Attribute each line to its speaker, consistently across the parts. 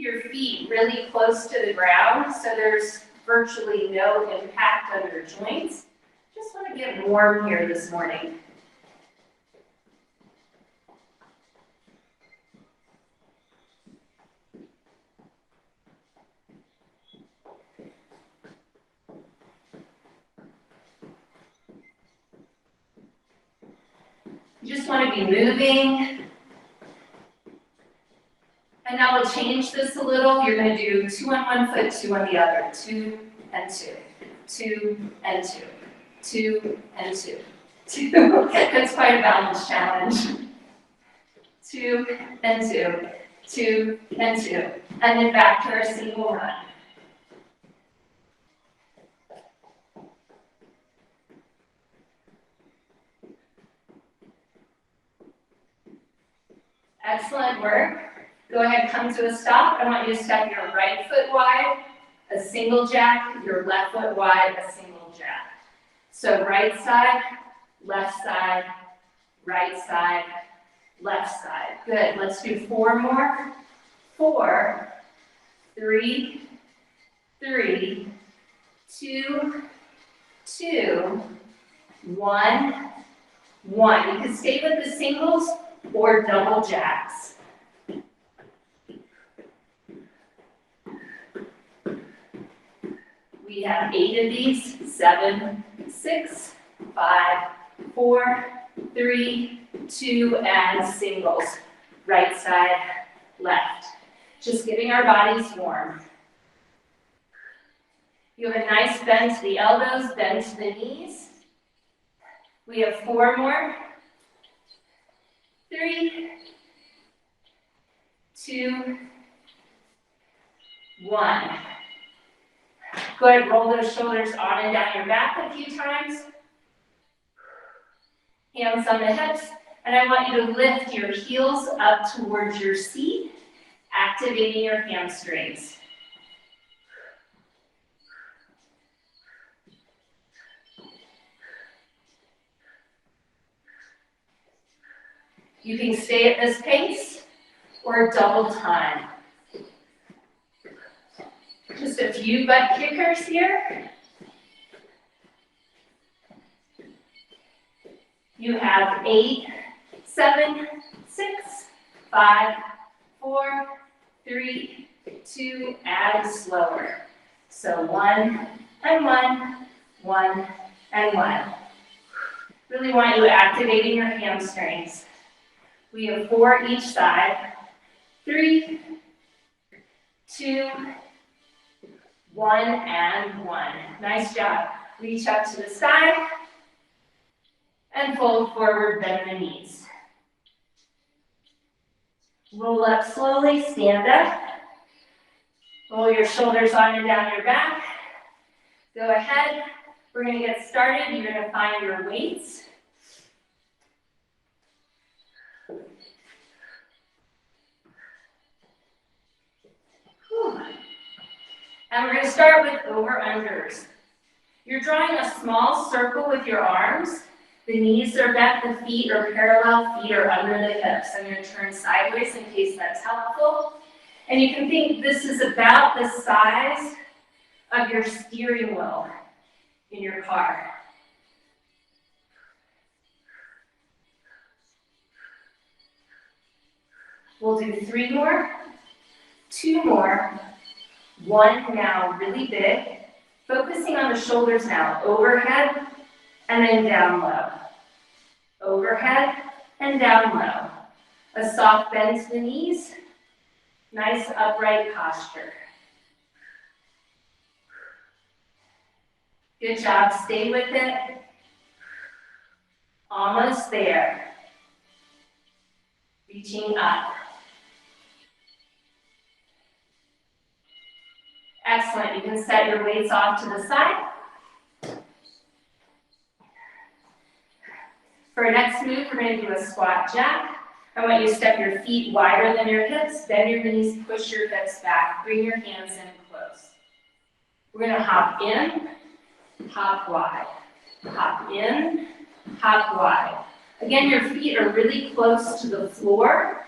Speaker 1: your feet really close to the ground so there's virtually no impact on your joints. Just want to get warm here this morning. You just want to be moving. And now we'll change this a little. You're going to do 2 on one foot, 2 on the other. 2 and 2. 2 and 2. 2 and 2. 2. That's quite a balance challenge. 2 and 2. 2 and 2. And then back to our single run. Excellent work. Go ahead, come to a stop. I want you to step your right foot wide, a single jack, your left foot wide, a single jack. So right side, left side, right side, left side. Good, let's do 4 more. 4, 3, 3, 2, 2, 1, 1. You can stay with the singles or double jacks. We have 8 of these, 7, 6, 5, 4, 3, 2, and singles. Right side, left. Just getting our bodies warm. You have a nice bend to the elbows, bend to the knees. We have 4 more. 3, 2, 1. Go ahead, roll those shoulders on and down your back a few times. Hands on the hips. And I want you to lift your heels up towards your seat, activating your hamstrings. You can stay at this pace or double time. Just a few butt kickers here. You have 8, 7, 6, 5, 4, 3, 2, and slower. So 1 and 1, 1 and 1. Really want you activating your hamstrings. We have 4 each side. 3, 2, 1, and 1. Nice job. Reach up to the side and fold forward, bend the knees. Roll up slowly, stand up. Roll your shoulders on and down your back. Go ahead. We're going to get started. You're going to find your weights. And we're going to start with over-unders. You're drawing a small circle with your arms. The knees are bent, the feet are parallel, feet are under the hips. I'm going to turn sideways in case that's helpful. And you can think this is about the size of your steering wheel in your car. We'll do 3 more, 2 more. 1 now, really big. Focusing on the shoulders now, overhead and then down low. Overhead and down low. A soft bend to the knees. Nice upright posture. Good job, stay with it. Almost there. Reaching up. Excellent, you can set your weights off to the side. For our next move, we're going to do a squat jack. I want you to step your feet wider than your hips, bend your knees, push your hips back, bring your hands in close. We're going to hop in, hop wide. Hop in, hop wide. Again, your feet are really close to the floor.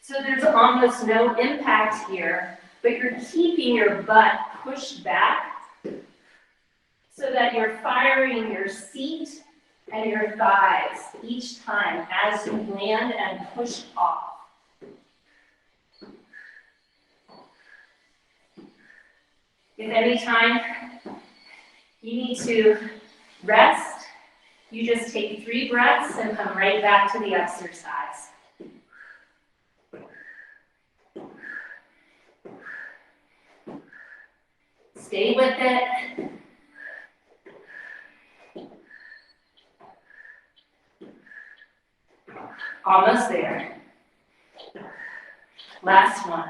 Speaker 1: So there's almost no impact here, but you're keeping your butt pushed back so that you're firing your seat and your thighs each time as you land and push off. If any time you need to rest, you just take 3 breaths and come right back to the exercise. Stay with it. Almost there. Last one.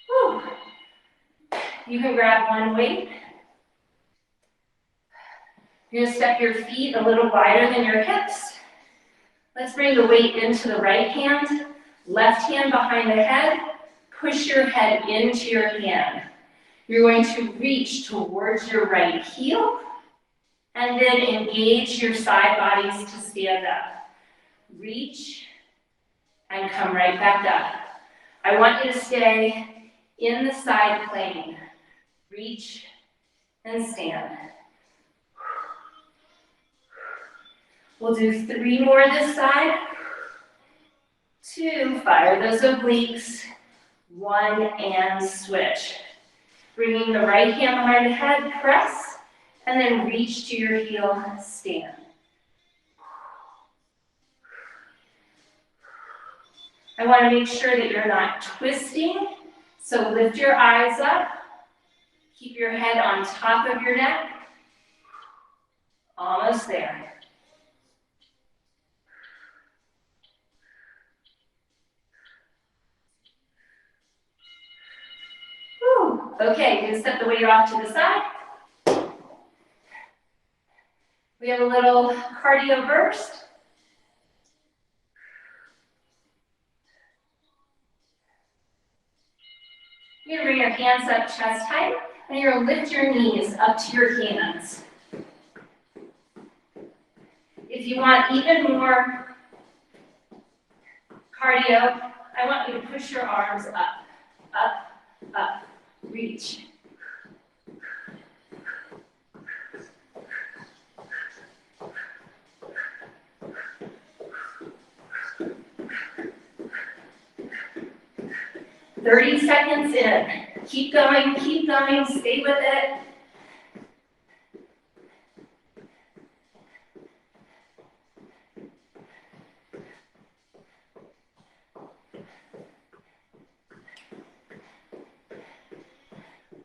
Speaker 1: Whew. You can grab one weight. You're going to step your feet a little wider than your hips. Let's bring the weight into the right hand, left hand behind the head. Push your head into your hand. You're going to reach towards your right heel and then engage your side bodies to stand up. Reach and come right back up. I want you to stay in the side plane. Reach and stand. We'll do 3 more this side. 2, fire those obliques. 1, and switch. Bringing the right hand behind the head, press, and then reach to your heel, stand. I want to make sure that you're not twisting, so lift your eyes up. Keep your head on top of your neck. Almost there. Whew. Okay, you can step the weight off to the side. We have a little cardio burst. You're going to bring your hands up chest height, and you're going to lift your knees up to your hands. If you want even more cardio, I want you to push your arms up, up, up, reach. "30 seconds in. Keep going, stay with it.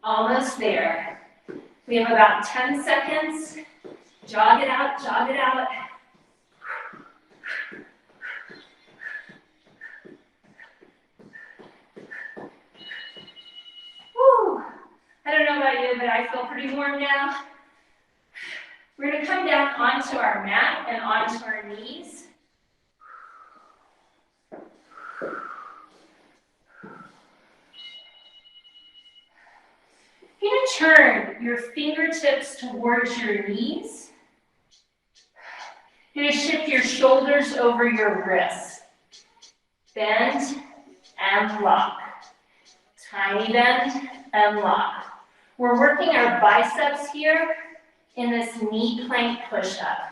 Speaker 1: Almost there. We have about 10 seconds. Jog it out, jog it out. Whew. I don't know about you, but I feel pretty warm now. We're going to come down onto our mat and onto our knees. You're going to turn your fingertips towards your knees. You're going to shift your shoulders over your wrists. Bend and lock. Tiny bend and lock. We're working our biceps here in this knee plank push-up.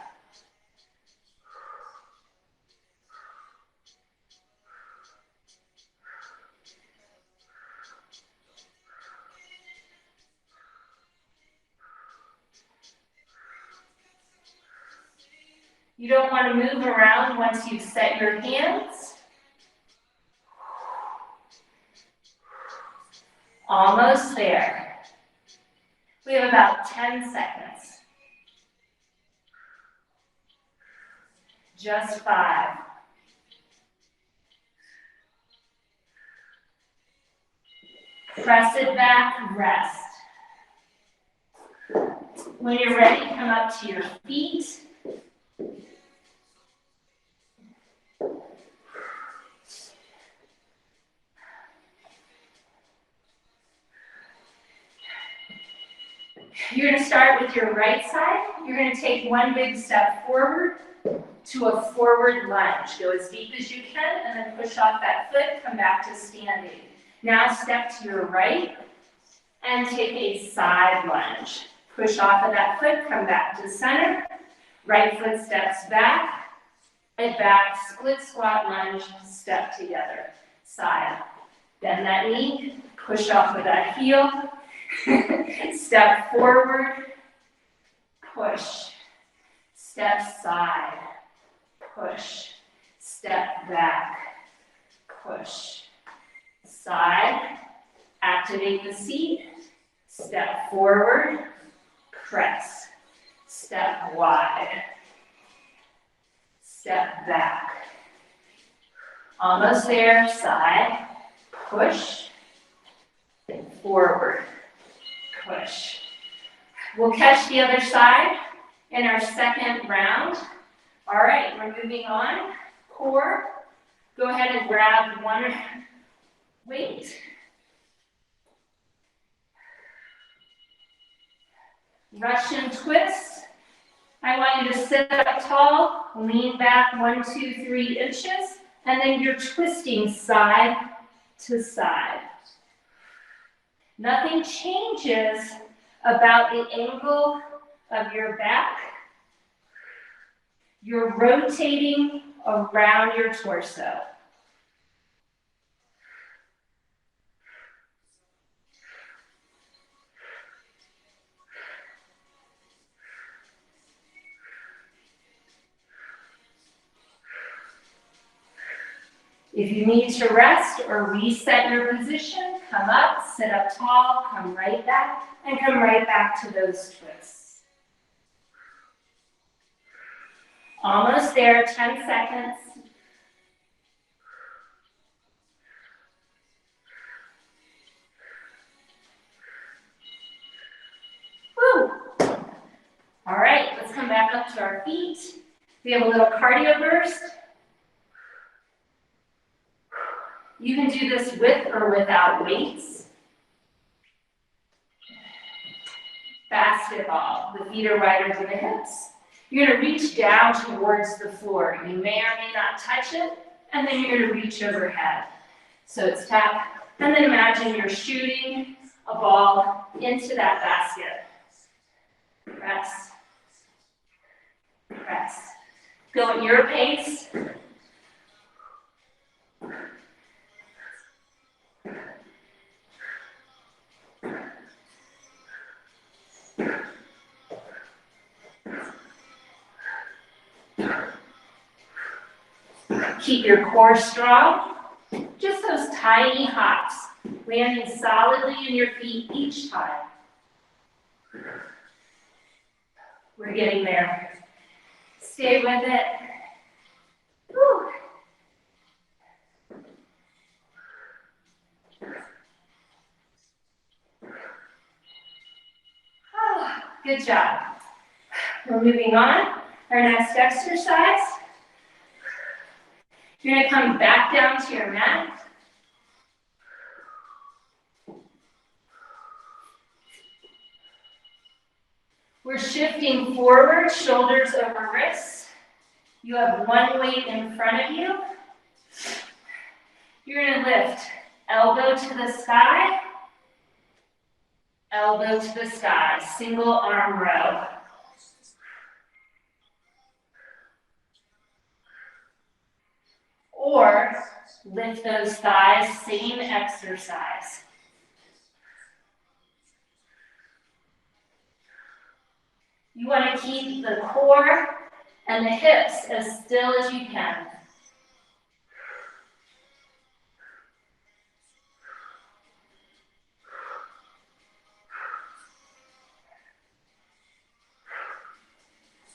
Speaker 1: You don't want to move around once you've set your hands. Almost there. We have about 10 seconds. Just 5. Press it back, rest. When you're ready, come up to your feet. You're going to start with your right side. You're going to take one big step forward, to a forward lunge. Go as deep as you can and then push off that foot, come back to standing. Now step to your right and take a side lunge. Push off of that foot, come back to center. Right foot steps back, and back, split squat lunge, step together. Side. Bend that knee, push off of that heel. Step forward, push. Step side, push. Step back, push. Side, activate the seat. Step forward, press. Step wide. Step back. Almost there, side, push. Forward, push. We'll catch the other side in our second round. All right, we're moving on. Core, go ahead and grab one weight. Russian twist. I want you to sit up tall, lean back 1, 2, 3 inches, and then you're twisting side to side. Nothing changes about the angle of your back. You're rotating around your torso. If you need to rest or reset your position, come up, sit up tall, come right back, and come right back to those twists. Almost there, 10 seconds. Woo! All right, let's come back up to our feet. We have a little cardio burst. You can do this with or without weights. Basketball, the feet are wider than the hips. You're gonna reach down towards the floor. You may or may not touch it, and then you're gonna reach overhead. So it's tap, and then imagine you're shooting a ball into that basket. Press, press. Go at your pace. Keep your core strong. Just those tiny hops, landing solidly in your feet each time. We're getting there. Stay with it. Whew. Oh, good job. We're moving on. Our next exercise. You're going to come back down to your mat. We're shifting forward, shoulders over wrists. You have one weight in front of you. You're going to lift elbow to the sky, elbow to the sky, single arm row. Or lift those thighs, same exercise. You want to keep the core and the hips as still as you can.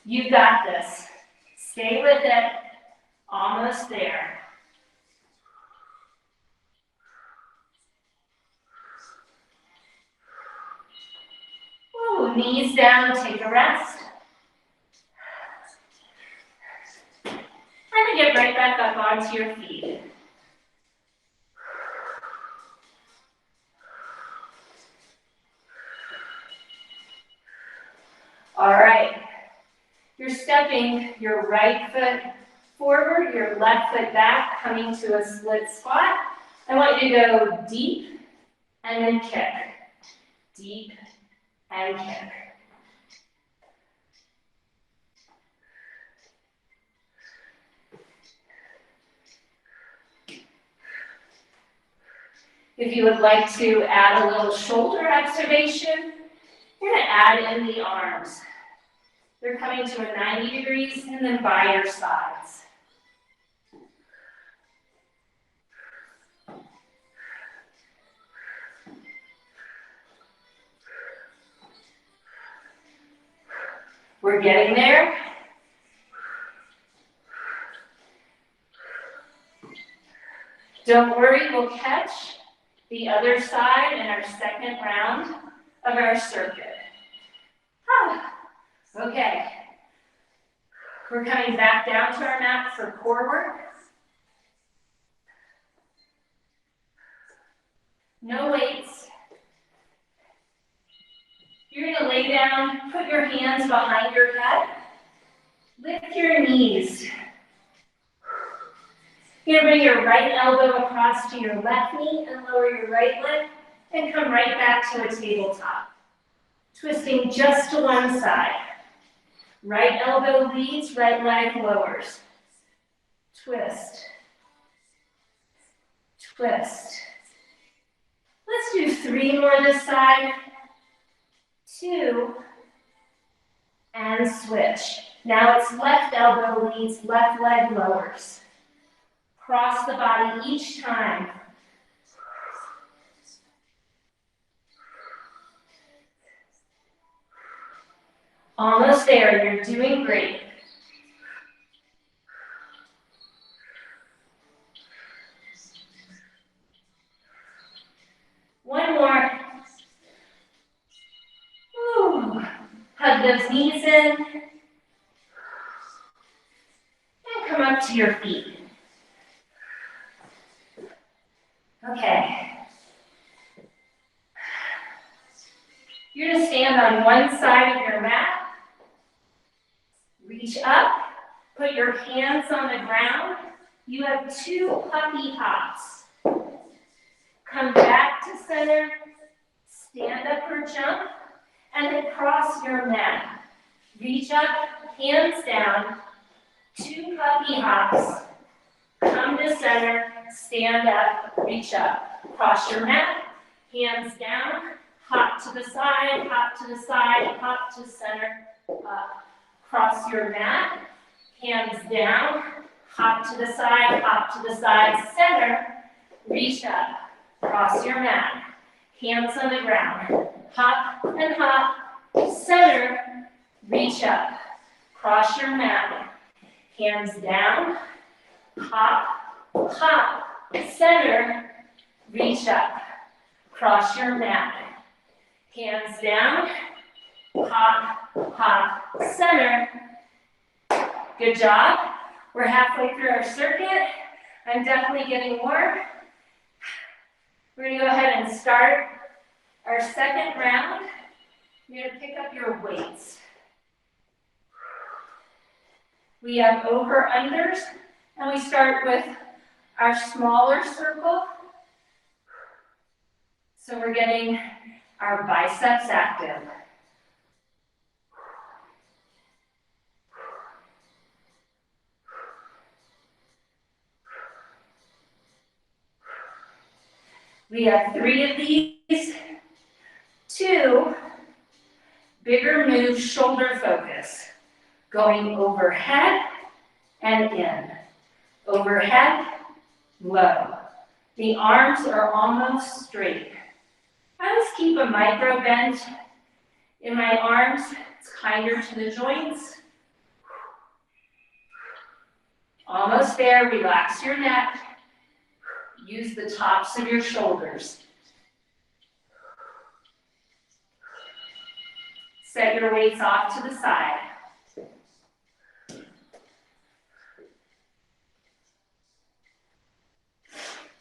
Speaker 1: You got this. Stay with it. Almost there. Ooh, knees down, take a rest. And then get right back up onto your feet. All right. You're stepping stepping your right foot forward, your left foot back, coming to a split squat. I want you to go deep and then kick. Deep and kick. If you would like to add a little shoulder activation, you're going to add in the arms. They're coming to a 90 degrees and then by your sides. We're getting there. Don't worry, we'll catch the other side in our second round of our circuit. Okay. We're coming back down to our mat for core work. No weights. You're going to lay down, put your hands behind your head. Lift your knees. You're going to bring your right elbow across to your left knee and lower your right leg and come right back to a tabletop. Twisting just to one side. Right elbow leads, right leg lowers. Twist. Twist. Let's do 3 more this side. 2. And switch. Now it's left elbow leads, left leg lowers. Cross the body each time. Almost there, you're doing great. One more. Ooh. Hug those knees in. And come up to your feet. Okay. You're going to stand on one side of your mat. Reach up. Put your hands on the ground. You have 2 puppy hops. Come back to center. Stand up or jump. And then cross your mat. Reach up, hands down. 2 puppy hops. Come to center. Stand up, reach up. Cross your mat, hands down, hop to the side, hop to the side, hop to center, up. Cross your mat, hands down, hop to the side, center, reach up. Cross your mat, hands on the ground, hop and hop, center, reach up. Cross your mat, hands down, hop, hop, center, reach up, cross your mat, hands down, hop, hop, center. Good job. We're halfway through our circuit. I'm definitely getting warm. We're going to go ahead and start our second round. You're going to pick up your weights. We have over-unders, and we start with our smaller circle. So we're getting our biceps active. We have 3 of these. 2 bigger moves, shoulder focus. Going overhead and in. Overhead, low. The arms are almost straight. I always keep a micro bend in my arms. It's kinder to the joints. Almost there. Relax your neck. Use the tops of your shoulders. Set your weights off to the side.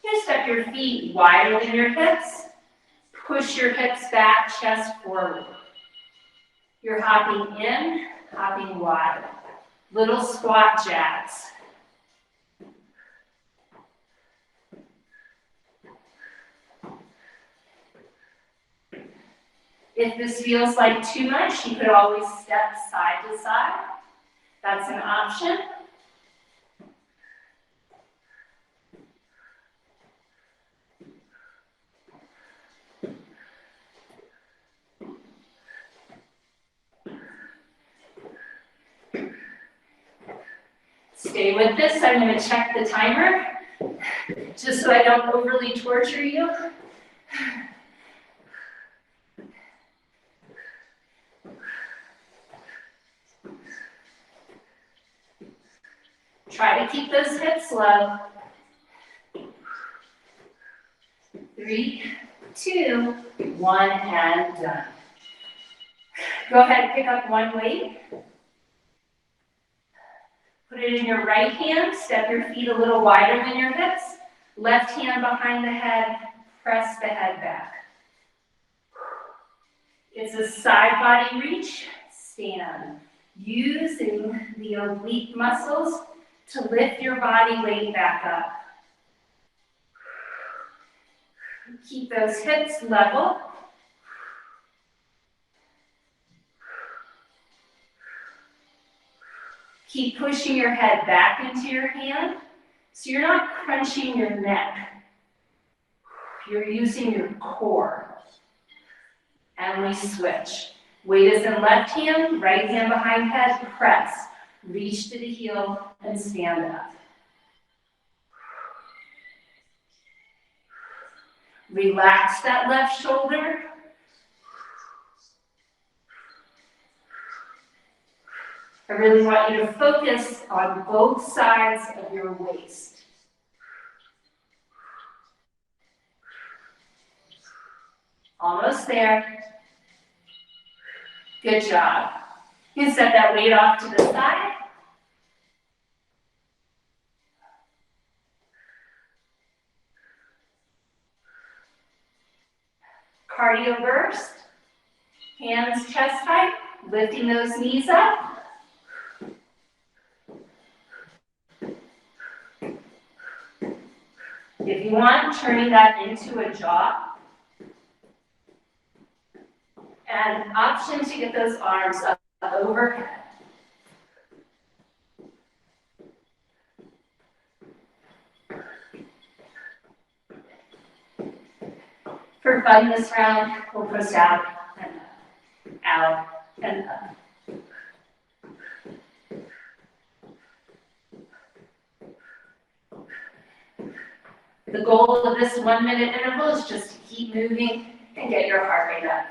Speaker 1: Just step your feet wider than your hips. Push your hips back, chest forward. You're hopping in, hopping wide. Little squat jacks. If this feels like too much, you could always step side to side. That's an option. Stay with this. I'm going to check the timer, just so I don't overly torture you. Try to keep those hips low. 3, 2, 1, and done. Go ahead, pick up one weight. Put it in your right hand, step your feet a little wider than your hips. Left hand behind the head, press the head back. It's a side body reach, stand. Using the oblique muscles to lift your body weight back up. Keep those hips level. Keep pushing your head back into your hand, so you're not crunching your neck. You're using your core. And we switch. Weight is in left hand, right hand behind head, press. Reach to the heel and stand up. Relax that left shoulder. I really want you to focus on both sides of your waist. Almost there. Good job. You can set that weight off to the side. Cardio burst. Hands chest height, lifting those knees up. If you want, turning that into a jog. And option to get those arms up overhead. For fun this round, we'll push out and up, out and up. The goal of this 1 minute interval is just to keep moving and get your heart rate up.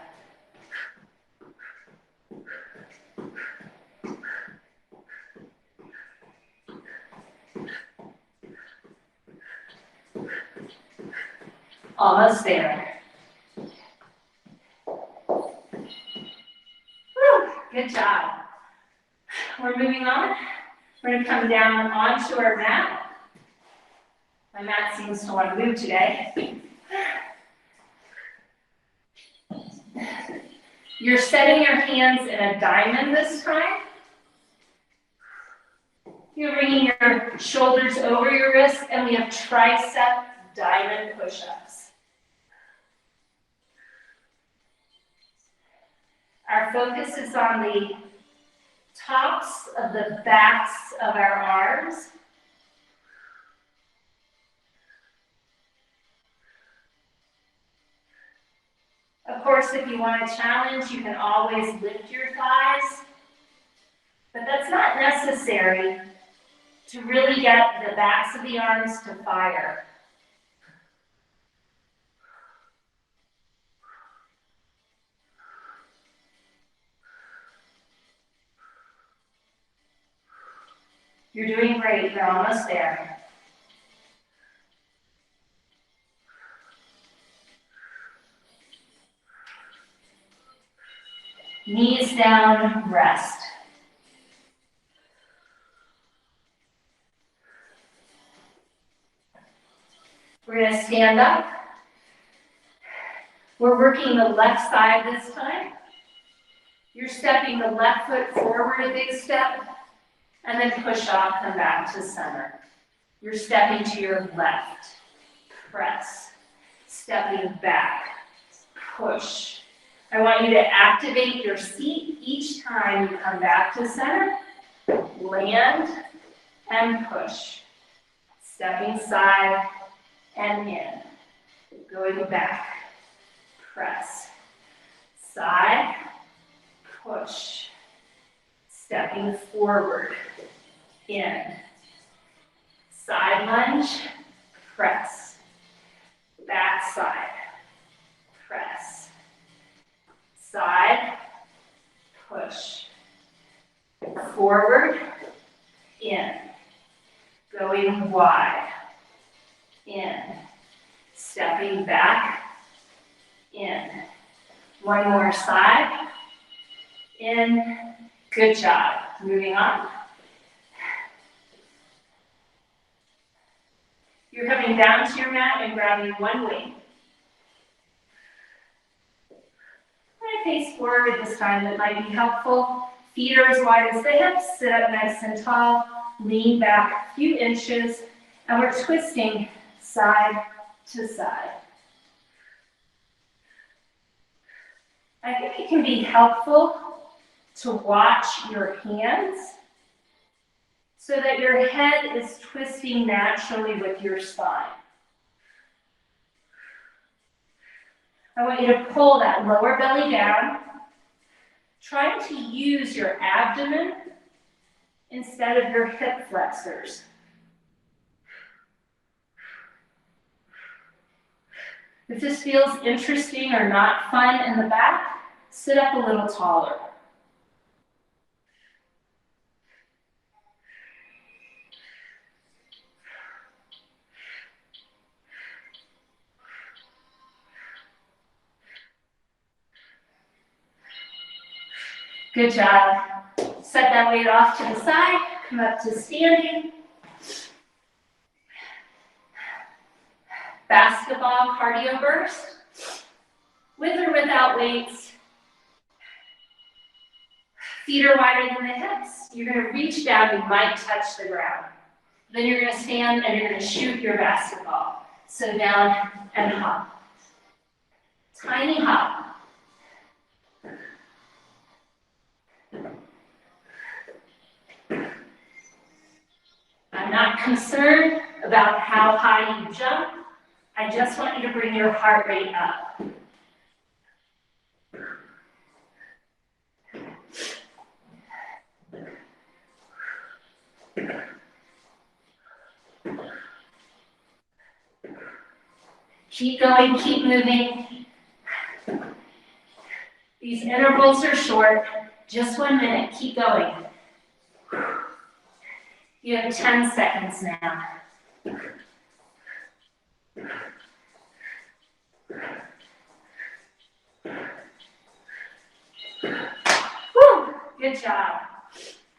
Speaker 1: Almost there. Whew, good job. We're moving on. We're going to come down onto our mat. My mat seems to want to move today. You're setting your hands in a diamond this time. You're bringing your shoulders over your wrists, and we have tricep diamond push-ups. Our focus is on the tops of the backs of our arms. Of course, if you want a challenge, you can always lift your thighs, but that's not necessary to really get the backs of the arms to fire. You're doing great, you're almost there. Knees down, rest. We're going to stand up. We're working the left side this time. You're stepping the left foot forward a big step. And then push off, come back to center. You're stepping to your left. Press. Stepping back. Push. I want you to activate your seat each time you come back to center. Land and push. Stepping side and in. Going back. Press. Side. Push. Stepping forward. In. Side lunge. Press. Back side. Press. Side. Push. Forward. In. Going wide. In. Stepping back. In. One more side. In. Good job. Moving on. You're coming down to your mat and grabbing one weight. I'm going to face forward this time. That might be helpful. Feet are as wide as the hips. Sit up nice and tall. Lean back a few inches. And we're twisting side to side. I think it can be helpful to watch your hands so that your head is twisting naturally with your spine. I want you to pull that lower belly down, trying to use your abdomen instead of your hip flexors. If this feels interesting or not fun in the back, sit up a little taller. Good job. Set that weight off to the side, come up to standing. Basketball cardio burst, with or without weights. Feet are wider than the hips. You're going to reach down, you might touch the ground. Then you're going to stand and you're going to shoot your basketball. So down and hop. Tiny hop. I'm not concerned about how high you jump. I just want you to bring your heart rate up. Keep going, keep moving. These intervals are short, just 1 minute, keep going. You have 10 seconds now. Woo, good job.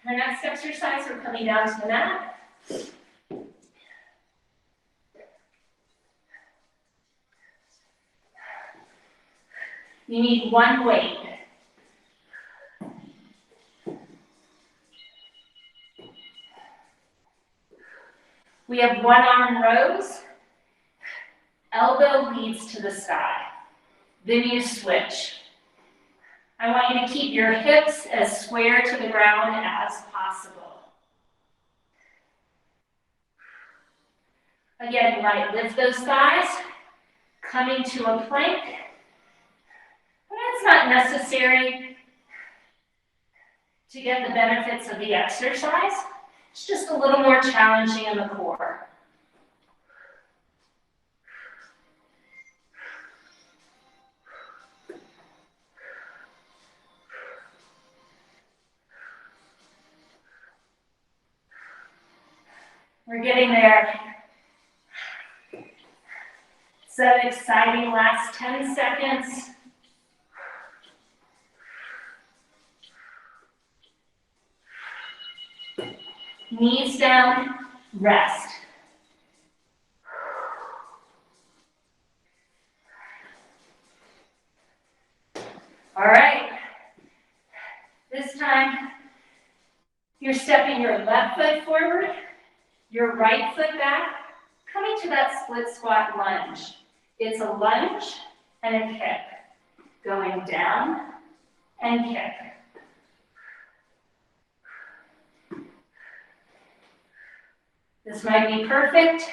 Speaker 1: Our next exercise, we're coming down to the mat. You need one weight. We have one arm rows. Elbow leads to the sky. Then you switch. I want you to keep your hips as square to the ground as possible. Again, you might lift those thighs, coming to a plank. But that's not necessary to get the benefits of the exercise. It's just a little more challenging in the core. We're getting there. So exciting, last 10 seconds. Knees down, rest. All right. This time, You're stepping your left foot forward, your right foot back, coming to that split squat lunge. It's a lunge and a kick. Going down and kick. This might be perfect.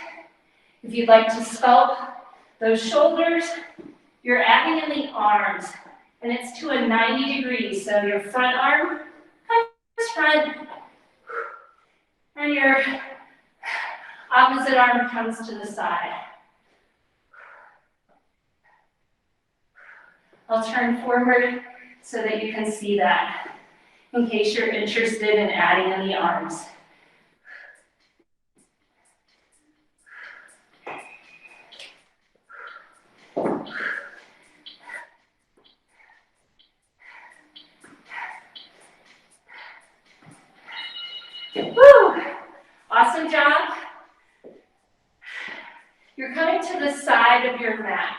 Speaker 1: If you'd like to sculpt those shoulders, you're adding in the arms, and it's to a 90 degrees. So your front arm comes front, and your opposite arm comes to the side. I'll turn forward so that you can see that, in case you're interested in adding in the arms. Woo! Awesome job. You're coming to the side of your mat.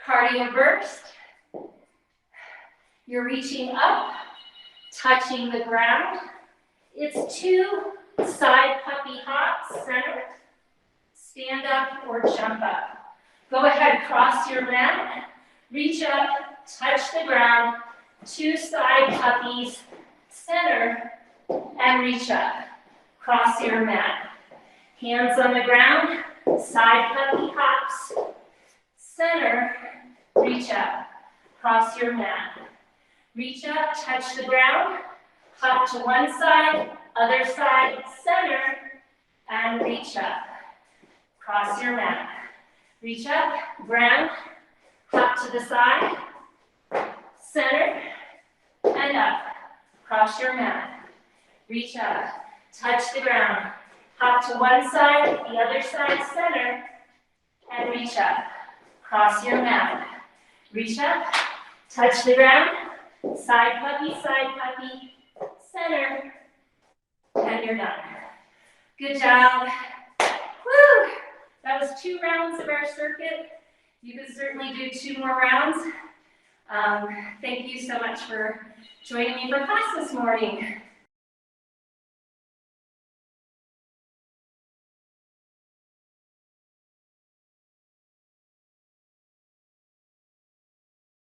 Speaker 1: Cardio burst. You're reaching up, touching the ground. It's 2 side puppy hops, center. Stand up or jump up. Go ahead, cross your mat. Reach up, touch the ground. 2 side puppies, center, and reach up. Cross your mat. Hands on the ground, side puppy hops, center, reach up. Cross your mat. Reach up, touch the ground, hop to one side, other side, center, and reach up. Cross your mat. Reach up, ground, hop to the side, center, and up. Cross your mat. Reach up, touch the ground, hop to one side, the other side, center, and reach up. Cross your mat. Reach up, touch the ground, side puppy, center, and you're done. Good job. Woo! That was 2 rounds of our circuit. You can certainly do 2 more rounds. Thank you so much for joining me for class this morning.